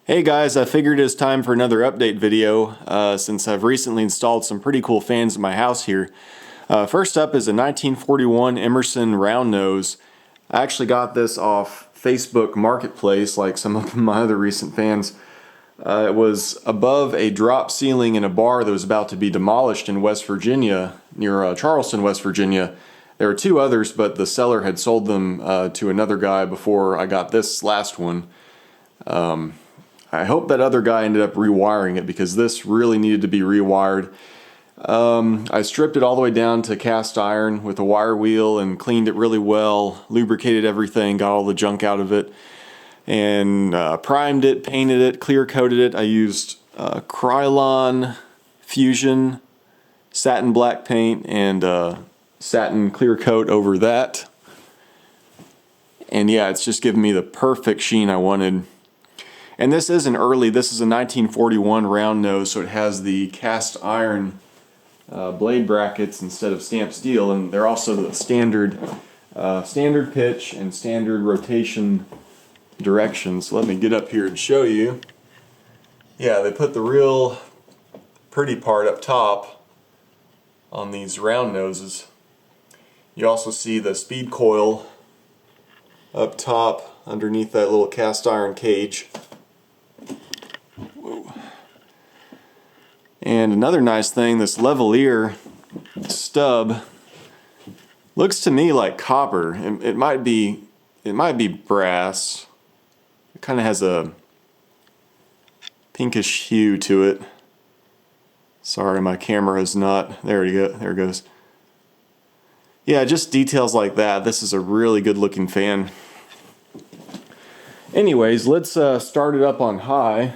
Hey guys, I figured it's time for another update video since I've recently installed some pretty cool fans in my house here. First up is a 1941 Emerson round nose. I actually got this off Facebook Marketplace like some of my other recent fans. It was above a drop ceiling in a bar that was about to be demolished in West Virginia, near Charleston, West Virginia. There were two others, but the seller had sold them to another guy before I got this last one. I hope that other guy ended up rewiring it because this really needed to be rewired. I stripped it all the way down to cast iron with a wire wheel and cleaned it really well, lubricated everything, got all the junk out of it, and primed it, painted it, clear coated it. I used Krylon Fusion satin black paint and satin clear coat over that. And yeah, it's just given me the perfect sheen I wanted. And this is a 1941 round nose, so it has the cast iron blade brackets instead of stamped steel, and they're also the standard pitch and standard rotation directions. So let me get up here and show you. Yeah, they put the real pretty part up top on these round noses. You also see the speed coil up top underneath that little cast iron cage. And another nice thing, this lavalier stub looks to me like copper. It might be brass. It kind of has a pinkish hue to it. Sorry, my camera is not. There you go. There it goes. Yeah, just details like that. This is a really good looking fan. Anyways, let's start it up on high.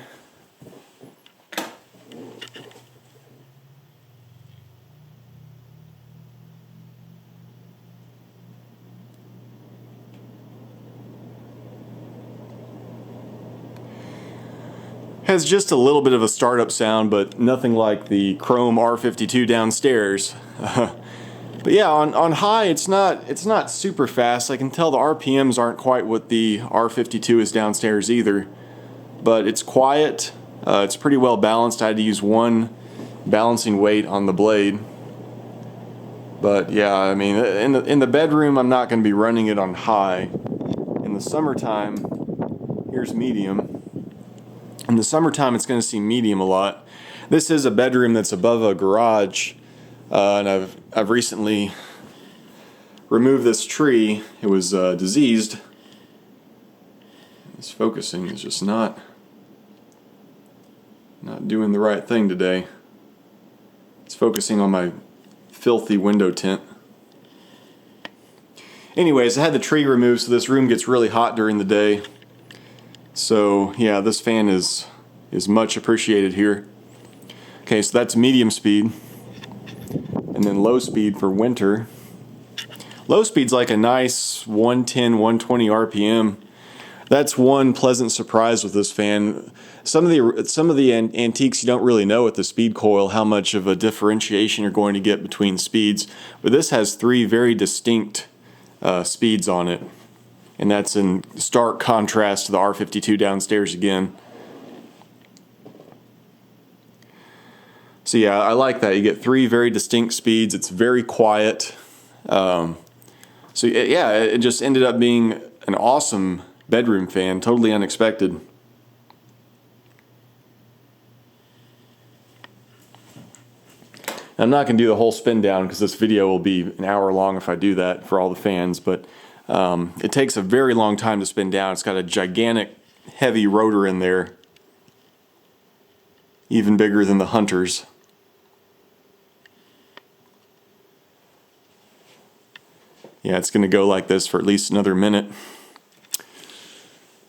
Has just a little bit of a startup sound, but nothing like the Chrome R52 downstairs. But yeah, on high, it's not super fast. I can tell the RPMs aren't quite what the R52 is downstairs either, but it's quiet. It's pretty well balanced. I had to use one balancing weight on the blade. But yeah, I mean, in the bedroom, I'm not going to be running it on high. In the summertime, here's medium. In the summertime, it's going to see medium a lot. This is a bedroom that's above a garage, and I've recently removed this tree. It was diseased. This focusing is just not doing the right thing today. It's focusing on my filthy window tint. Anyways, I had the tree removed, so this room gets really hot during the day. So yeah, this fan is much appreciated here. Okay, so that's medium speed. And then low speed for winter. Low speed's like a nice 110, 120 RPM. That's one pleasant surprise with this fan. Some of the antiques you don't really know with the speed coil how much of a differentiation you're going to get between speeds. But this has three very distinct speeds on it. And that's in stark contrast to the R52 downstairs again. So yeah, I like that. You get three very distinct speeds. It's very quiet. So yeah, it just ended up being an awesome bedroom fan, totally unexpected. I'm not going to do the whole spin down because this video will be an hour long if I do that for all the fans, but it takes a very long time to spin down. It's got a gigantic, heavy rotor in there, even bigger than the Hunter's. Yeah, it's going to go like this for at least another minute.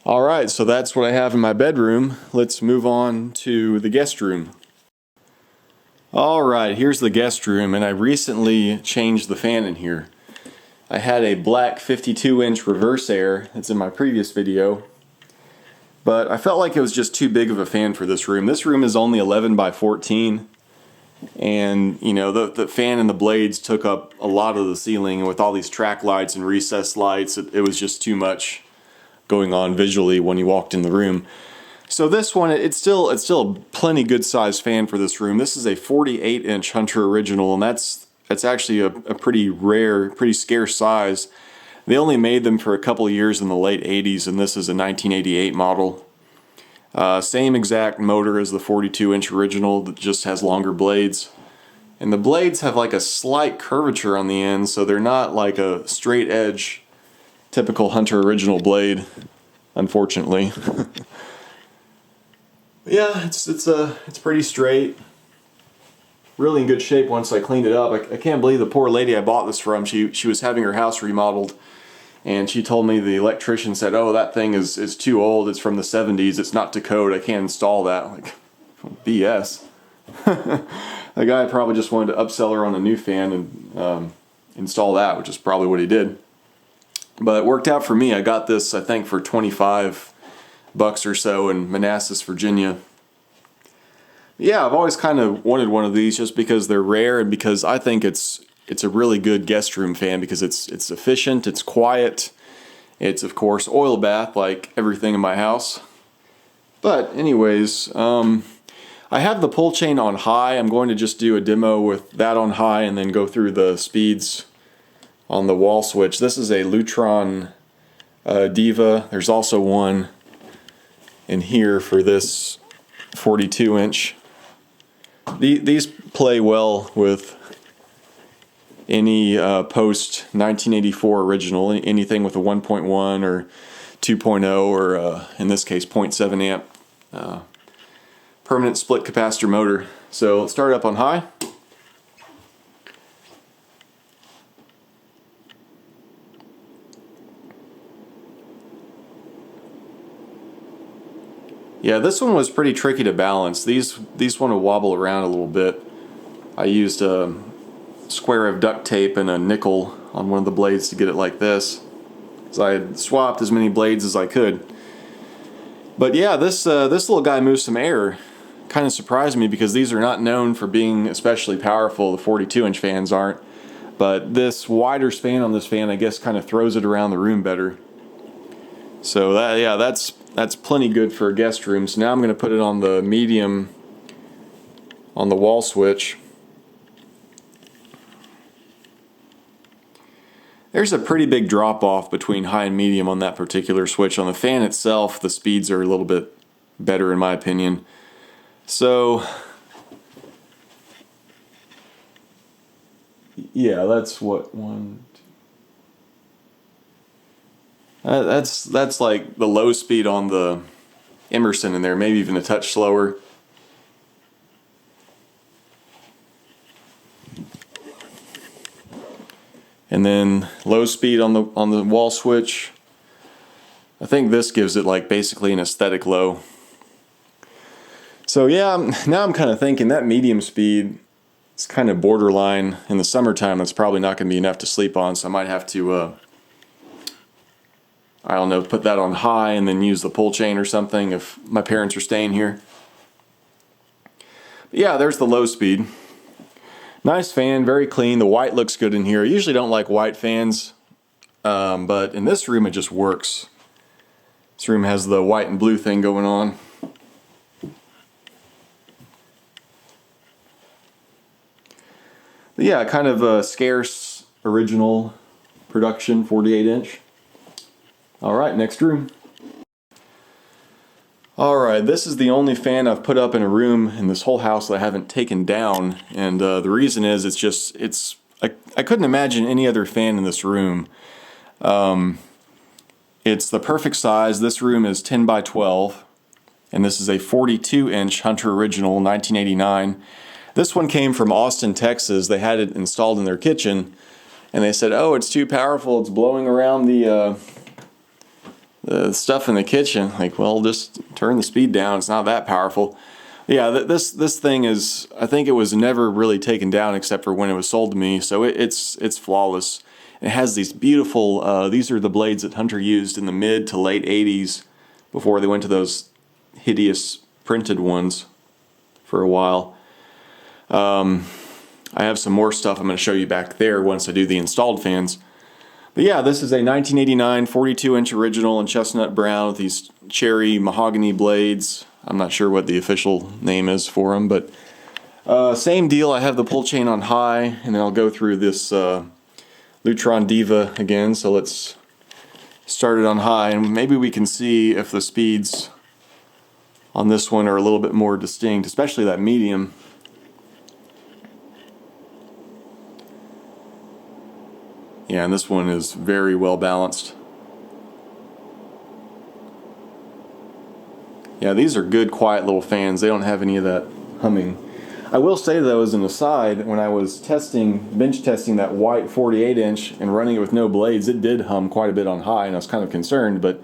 Alright, so that's what I have in my bedroom. Let's move on to the guest room. Alright, here's the guest room, and I recently changed the fan in here. I had a black 52-inch reverse air that's in my previous video, but I felt like it was just too big of a fan for this room. This room is only 11 by 14, and you know, the fan and the blades took up a lot of the ceiling, and with all these track lights and recessed lights, it was just too much going on visually when you walked in the room. So this one, it's still a plenty good sized fan for this room. This is a 48-inch Hunter Original, and that's actually a pretty rare, pretty scarce size. They only made them for a couple of years in the late 80s, and this is a 1988 model. Same exact motor as the 42-inch original, that just has longer blades. And the blades have like a slight curvature on the end, so they're not like a straight edge typical Hunter Original blade, unfortunately. Yeah, it's pretty straight. Really in good shape once I cleaned it up. I can't believe the poor lady I bought this from, she was having her house remodeled, and she told me the electrician said, "Oh, that thing is too old, it's from the 70s, it's not to code, I can't install that." Like, BS. The guy probably just wanted to upsell her on a new fan and install that, which is probably what he did. But it worked out for me. I got this, I think, for $25 or so in Manassas, Virginia. Yeah, I've always kind of wanted one of these just because they're rare and because I think it's a really good guest room fan because it's efficient, it's quiet, it's of course oil bath like everything in my house. But anyways, I have the pull chain on high. I'm going to just do a demo with that on high and then go through the speeds on the wall switch. This is a Lutron Diva. There's also one in here for this 42-inch. These play well with any post 1984 original, anything with a 1.1 or 2.0 or in this case 0.7 amp permanent split capacitor motor. So let's start up on high. Yeah, this one was pretty tricky to balance. These want to wobble around a little bit. I used a square of duct tape and a nickel on one of the blades to get it like this. So I had swapped as many blades as I could. But yeah, this little guy moves some air. Kind of surprised me because these are not known for being especially powerful. The 42-inch fans aren't. But this wider span on this fan, I guess, kind of throws it around the room better. So that's plenty good for a guest room. So now I'm going to put it on the medium on the wall switch. There's a pretty big drop off between high and medium on that particular switch. On the fan itself, the speeds are a little bit better in my opinion. So yeah, that's what one. That's like the low speed on the Emerson in there, maybe even a touch slower. And then low speed on the wall switch. I think this gives it like basically an aesthetic low. So yeah, now I'm kind of thinking that medium speed is kind of borderline. In the summertime, that's probably not going to be enough to sleep on, so I might have to I don't know, put that on high and then use the pull chain or something if my parents are staying here. But yeah, there's the low speed. Nice fan, very clean. The white looks good in here. I usually don't like white fans, but in this room it just works. This room has the white and blue thing going on. But yeah, kind of a scarce original production 48-inch. Alright, next room. Alright, this is the only fan I've put up in a room in this whole house that I haven't taken down, and the reason is I couldn't imagine any other fan in this room. It's the perfect size. This room is 10 by 12, and this is a 42-inch Hunter Original 1989. This one came from Austin, Texas. They had it installed in their kitchen, and they said, "Oh, it's too powerful. It's blowing around the stuff in the kitchen." Like, well, just turn the speed down. It's not that powerful. Yeah, this thing is, I think it was never really taken down except for when it was sold to me. So it's flawless. It has these beautiful. These are the blades that Hunter used in the mid to late '80s before they went to those hideous printed ones for a while. I have some more stuff I'm going to show you back there once I do the installed fans. But yeah, this is a 1989 42-inch original in chestnut brown with these cherry mahogany blades. I'm not sure what the official name is for them, but same deal. I have the pull chain on high, and then I'll go through this Lutron Diva again. So let's start it on high, and maybe we can see if the speeds on this one are a little bit more distinct, especially that medium. Yeah, and this one is very well balanced. Yeah, these are good, quiet little fans. They don't have any of that humming. I will say, though, as an aside, when I was bench testing that white 48-inch and running it with no blades, it did hum quite a bit on high, and I was kind of concerned. But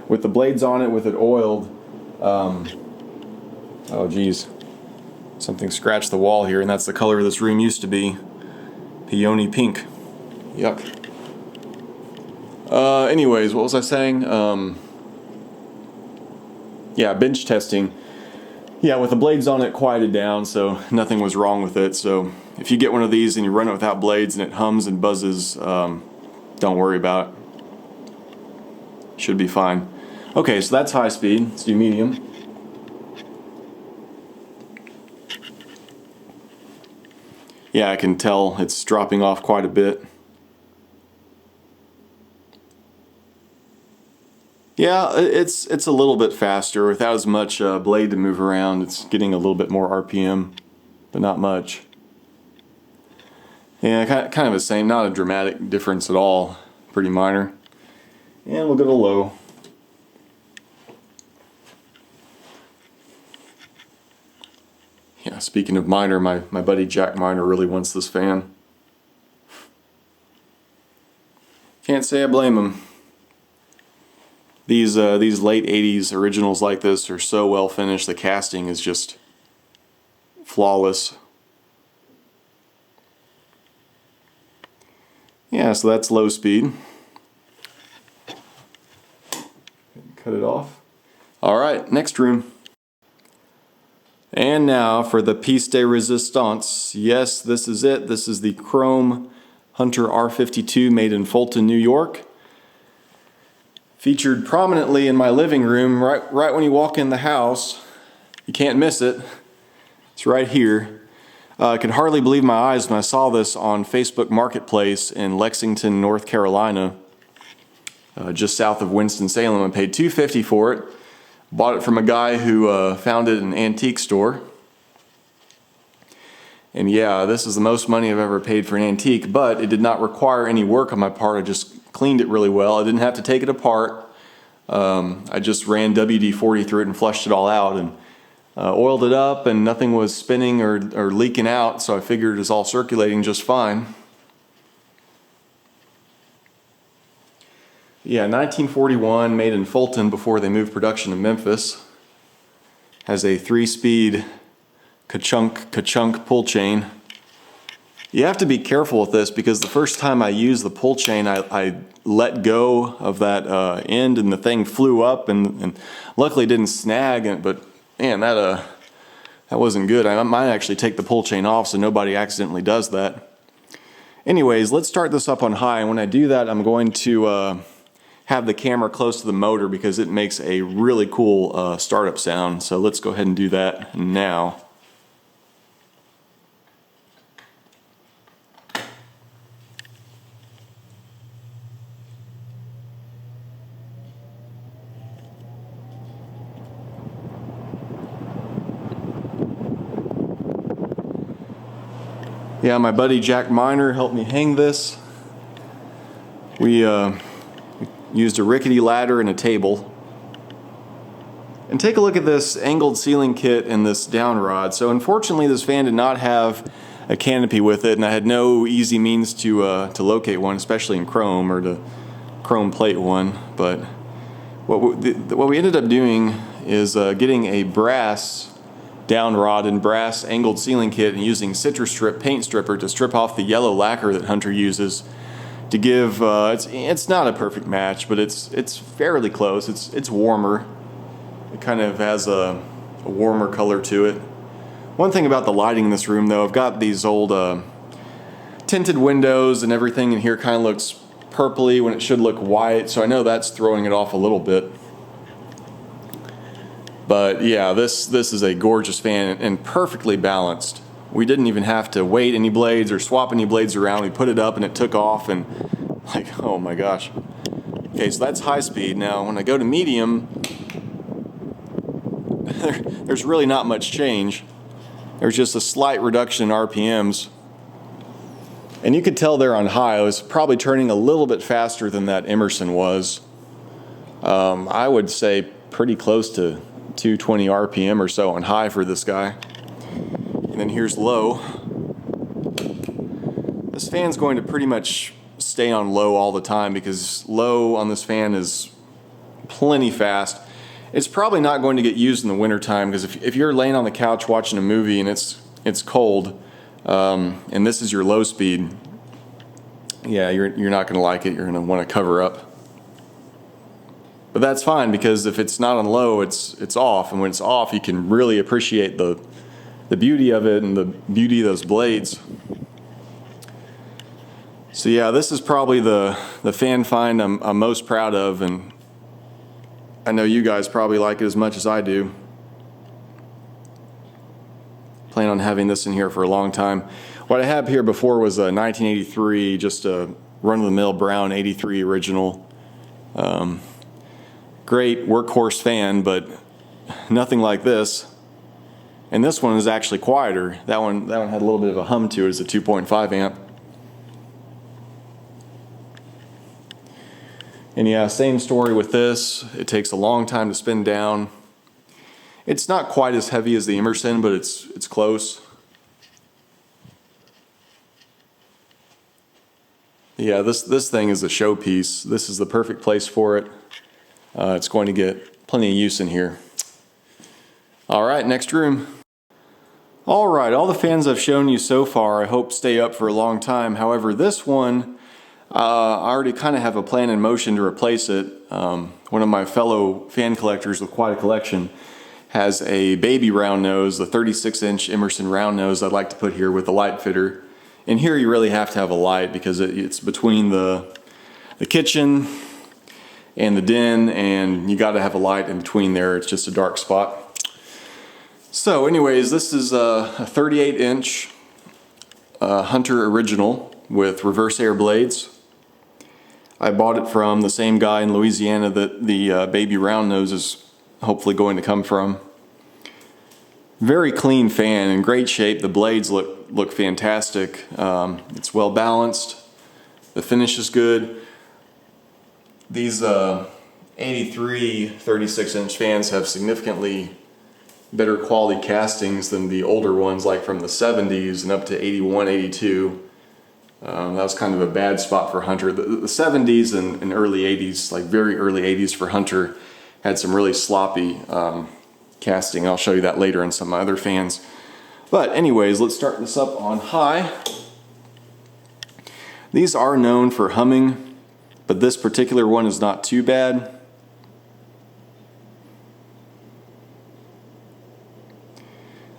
with the blades on it, with it oiled, oh geez, something scratched the wall here, and that's the color this room used to be. Peony pink. Yuck. Anyways, what was I saying? Yeah, bench testing. Yeah, with the blades on it quieted down, so nothing was wrong with it. So if you get one of these and you run it without blades and it hums and buzzes, don't worry about it. Should be fine. Okay, so that's high speed. Let's do medium. Yeah, I can tell it's dropping off quite a bit. Yeah, it's a little bit faster without as much blade to move around. It's getting a little bit more RPM, but not much. Yeah, kind of the same, not a dramatic difference at all. Pretty minor. And we'll go to low. Yeah, speaking of minor, my buddy Jack Miner really wants this fan. Can't say I blame him. These late 80s originals like this are so well finished. The casting is just flawless. Yeah, so that's low speed. Cut it off. All right, next room. And now for the piece de resistance. Yes, this is it. This is the Chrome Hunter R52 made in Fulton, New York. Featured prominently in my living room right when you walk in the house. You can't miss it. It's right here. I could hardly believe my eyes when I saw this on Facebook Marketplace in Lexington, North Carolina, just south of Winston-Salem. I paid $250 for it. Bought it from a guy who found it in an antique store. And yeah, this is the most money I've ever paid for an antique, but it did not require any work on my part. I just cleaned it really well. I didn't have to take it apart. I just ran WD-40 through it and flushed it all out and oiled it up, and nothing was spinning or leaking out, so I figured it was all circulating just fine. Yeah, 1941, made in Fulton before they moved production to Memphis. Has a 3-speed ka-chunk pull chain. You have to be careful with this because the first time I used the pull chain, I let go of that end and the thing flew up and luckily didn't snag it, but man, that wasn't good. I might actually take the pull chain off so nobody accidentally does that. Anyways, let's start this up on high, and when I do that, I'm going to have the camera close to the motor because it makes a really cool startup sound. So let's go ahead and do that now. Yeah, my buddy Jack Miner helped me hang this. We used a rickety ladder and a table. And take a look at this angled ceiling kit and this down rod. So unfortunately this fan did not have a canopy with it, and I had no easy means to locate one, especially in chrome, or to chrome plate one. But what we ended up doing is getting a brass down rod and brass angled ceiling kit and using Citrus Strip paint stripper to strip off the yellow lacquer that Hunter uses to give, it's not a perfect match, but it's fairly close. It's warmer. It kind of has a warmer color to it. One thing about the lighting in this room, though, I've got these old tinted windows, and everything in here kind of looks purpley when it should look white, so I know that's throwing it off a little bit. But yeah, this is a gorgeous fan and perfectly balanced. We didn't even have to weight any blades or swap any blades around. We put it up and it took off, and like, oh my gosh. Okay, so that's high speed. Now when I go to medium, there's really not much change. There's just a slight reduction in RPMs. And you could tell there on high, I was probably turning a little bit faster than that Emerson was. I would say pretty close to 220 RPM or so on high for this guy. And then here's low. This fan's going to pretty much stay on low all the time because low on this fan is plenty fast. It's probably not going to get used in the wintertime because if you're laying on the couch watching a movie and it's cold, and this is your low speed, yeah, you're not going to like it. You're going to want to cover up. But that's fine because if it's not on low, it's off, and when it's off, you can really appreciate the beauty of it and the beauty of those blades. So yeah, this is probably the fan find I'm most proud of, and I know you guys probably like it as much as I do. Plan on having this in here for a long time. What I had here before was a 1983, just a run-of-the-mill Brown 83 original. Great workhorse fan, but nothing like this. And this one is actually quieter. That one had a little bit of a hum to it. It's a 2.5 amp. And yeah, same story with this. It takes a long time to spin down. It's not quite as heavy as the Emerson, but it's close. Yeah, this thing is a showpiece. This is the perfect place for it. It's going to get plenty of use in here. All right, next room. All right, all the fans I've shown you so far I hope stay up for a long time. However, this one, I already kind of have a plan in motion to replace it. One of my fellow fan collectors with quite a collection has a baby round nose, the 36-inch Emerson round nose I'd like to put here with a light fitter. And here you really have to have a light because it's between the kitchen and the den, and you got to have a light in between there. It's just a dark spot. So anyways, this is a 38-inch Hunter original with reverse air blades. I bought it from the same guy in Louisiana that the baby round nose is hopefully going to come from. Very clean fan, in great shape. The blades look fantastic. It's well balanced. The finish is good. These 83 36-inch fans have significantly better quality castings than the older ones, like from the 70s and up to 81, 82. That was kind of a bad spot for Hunter. The 70s and early 80s, like very early 80s for Hunter, had some really sloppy casting. I'll show you that later in some of my other fans. But anyways, let's start this up on high. These are known for humming, but this particular one is not too bad.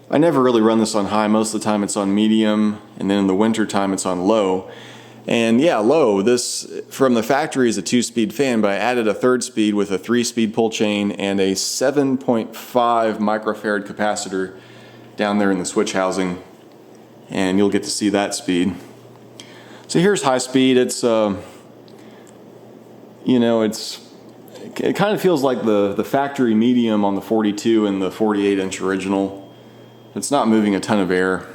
I never really run this on high. Most of the time it's on medium, and then in the winter time it's on low. And yeah, low, this from the factory is a 2-speed fan, but I added a 3rd speed with a 3-speed pull chain and a 7.5 microfarad capacitor down there in the switch housing, and you'll get to see that speed. So here's high speed. It's it kind of feels like the factory medium on the 42 and the 48-inch original. It's not moving a ton of air.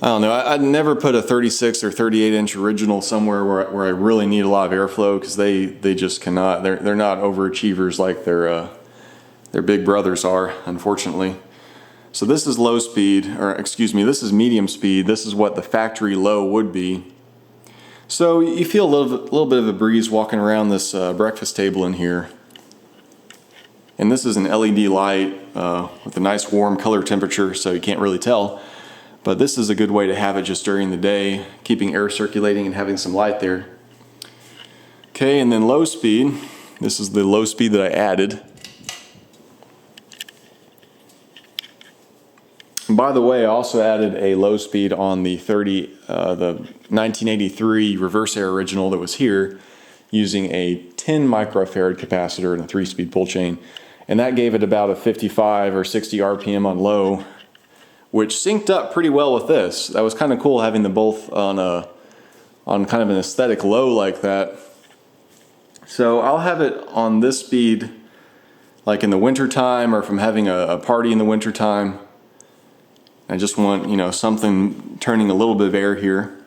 I don't know, I'd never put a 36 or 38-inch original somewhere where I really need a lot of airflow, because they just cannot. They're not overachievers like their big brothers are, unfortunately. So this is low speed, or excuse me, this is medium speed. This is what the factory low would be. So you feel a little bit of a breeze walking around this breakfast table in here. And this is an LED light with a nice warm color temperature, so you can't really tell. But this is a good way to have it just during the day, keeping air circulating and having some light there. Okay, and then low speed. This is the low speed that I added. And by the way, I also added a low speed on the 1983 reverse air original that was here. using a 10 microfarad capacitor and a 3-speed pull chain. And that gave it about a 55 or 60 RPM on low, which synced up pretty well with this. That was kind of cool having them both on kind of an aesthetic low like that. So I'll have it on this speed like in the winter time, or if I'm having a party in the winter time. I just want, you know, something turning a little bit of air here.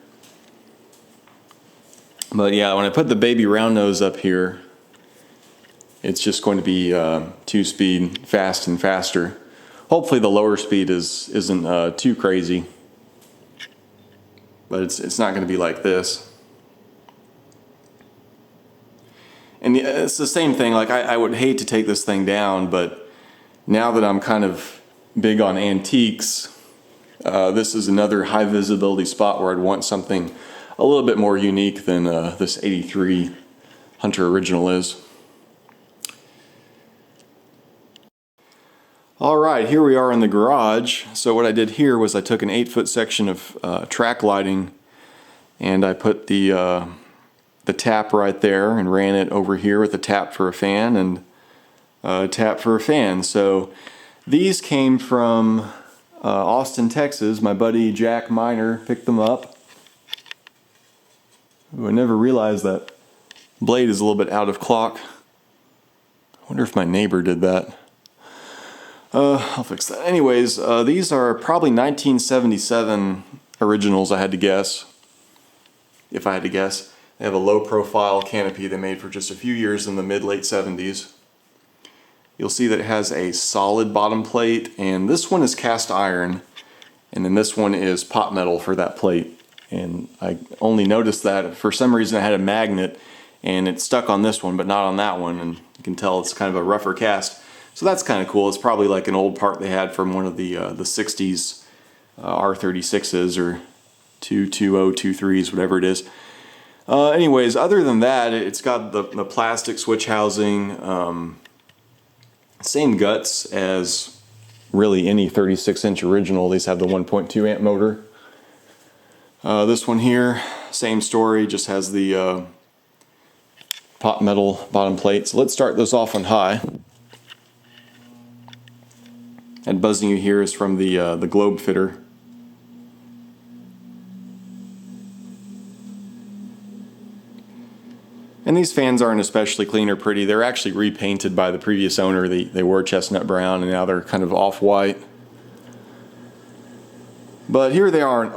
But yeah, when I put the baby round nose up here, it's just going to be 2-speed, fast and faster. Hopefully the lower speed isn't too crazy, but it's not going to be like this. And it's the same thing, like I would hate to take this thing down, but now that I'm kind of big on antiques, this is another high visibility spot where I'd want something a little bit more unique than this 83 Hunter Original is. Alright, here we are in the garage. So what I did here was I took an 8-foot section of track lighting, and I put the tap right there and ran it over here with a tap for a fan and a tap for a fan. So these came from Austin, Texas. My buddy Jack Miner picked them up. Ooh, I never realized that blade is a little bit out of clock. I wonder if my neighbor did that. I'll fix that. Anyways, these are probably 1977 originals, I had to guess. If I had to guess. They have a low profile canopy they made for just a few years in the mid-late 70s. You'll see that it has a solid bottom plate, and this one is cast iron, and then this one is pot metal for that plate. And I only noticed that for some reason I had a magnet and it stuck on this one but not on that one, and you can tell it's kind of a rougher cast. So that's kind of cool. It's probably like an old part they had from one of the 60s R36s or 22023s, whatever it is. Anyways, other than that, it's got the plastic switch housing, same guts as really any 36-inch original. These have the 1.2 amp motor. This one here, same story, just has the pot metal bottom plate. So let's start this off on high. That buzzing you hear is from the globe fitter. And these fans aren't especially clean or pretty. They're actually repainted by the previous owner. They were chestnut brown and now they're kind of off-white. But here they are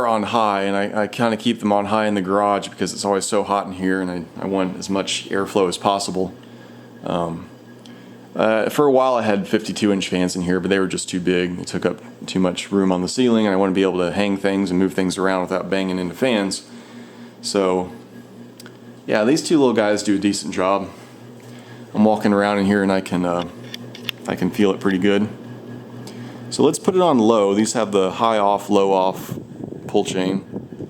on high, and I kind of keep them on high in the garage because it's always so hot in here, and I want as much airflow as possible. For a while I had 52-inch fans in here, but they were just too big. They took up too much room on the ceiling, and I want to be able to hang things and move things around without banging into fans. So yeah, these two little guys do a decent job. I'm walking around in here and I can feel it pretty good. So let's put it on low. These have the high off, low off pull chain.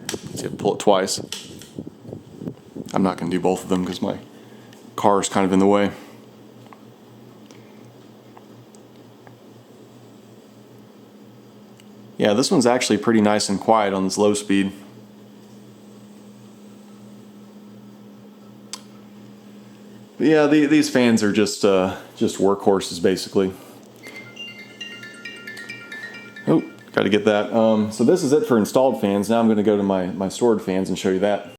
So you have to pull it twice. I'm not going to do both of them because my car is kind of in the way. Yeah, this one's actually pretty nice and quiet on this low speed. But yeah, these fans are just workhorses basically. Oh, got to get that. So this is it for installed fans. Now I'm going to go to my stored fans and show you that.